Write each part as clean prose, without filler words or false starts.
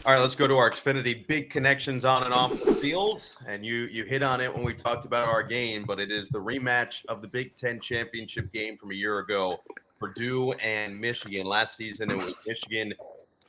All right, let's go to our Xfinity big connections on and off the field. And you hit on it when we talked about our game, but it is the rematch of the Big Ten championship game from a year ago, Purdue and Michigan. Last season, it was Michigan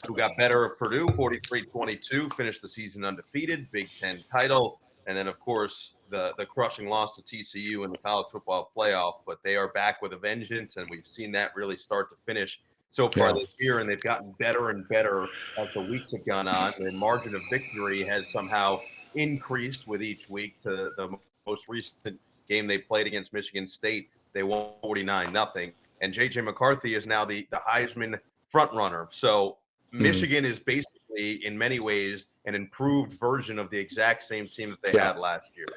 who got better of Purdue, 43-22, finished the season undefeated, Big Ten title. And then, of course, the crushing loss to TCU in the college football playoff. But they are back with a vengeance, and we've seen that really start to finish so far this year, and they've gotten better and better as the weeks have gone on. Their margin of victory has somehow increased with each week to the most recent game they played against Michigan State. They won 49-0. And J.J. McCarthy is now the Heisman front runner. So Michigan is basically, in many ways, an improved version of the exact same team that they had last year.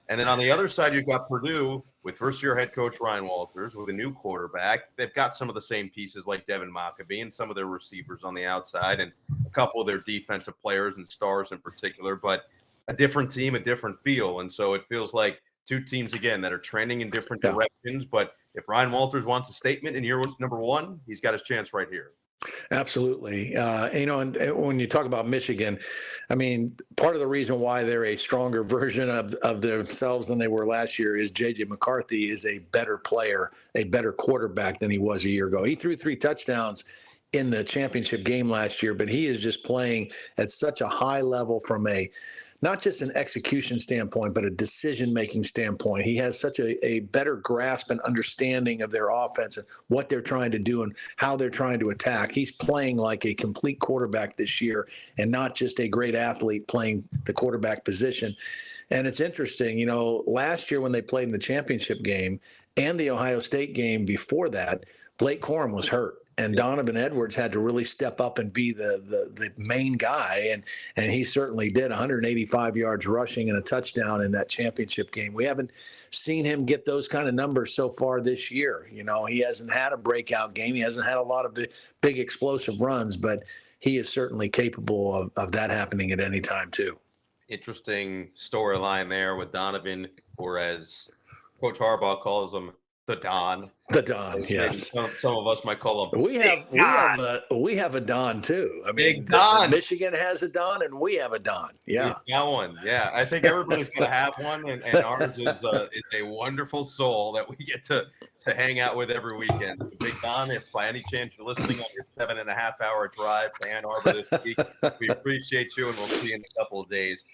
And then on the other side, you've got Purdue with first-year head coach Ryan Walters with a new quarterback. They've got some of the same pieces like Devin Mockabee and some of their receivers on the outside and a couple of their defensive players and stars in particular, but a different team, a different feel. And so it feels like two teams, again, that are trending in different directions. But if Ryan Walters wants a statement in year number one, he's got his chance right here. Absolutely. And when you talk about Michigan, I mean, part of the reason why they're a stronger version of themselves than they were last year is J.J. McCarthy is a better player, a better quarterback than he was a year ago. He threw 3 touchdowns in the championship game last year, but he is just playing at such a high level from not just an execution standpoint, but a decision-making standpoint. He has such a better grasp and understanding of their offense and what they're trying to do and how they're trying to attack. He's playing like a complete quarterback this year and not just a great athlete playing the quarterback position. And it's interesting, last year when they played in the championship game and the Ohio State game before that, Blake Corum was hurt. And Donovan Edwards had to really step up and be the main guy, and he certainly did. 185 yards rushing and a touchdown in that championship game. We haven't seen him get those kind of numbers so far this year. He hasn't had a breakout game. He hasn't had a lot of big explosive runs, but he is certainly capable of that happening at any time too. Interesting storyline there with Donovan, or as Coach Harbaugh calls him, the Don. The Don, yes. Some of us might call him. We have a Don too. I mean, Big Don. Michigan has a Don, and we have a Don. Yeah, we've got one. Yeah, I think everybody's going to have one, and ours is a wonderful soul that we get to hang out with every weekend. Big Don, if by any chance you're listening on your 7.5-hour drive to Ann Arbor this week, we appreciate you, and we'll see you in a couple of days.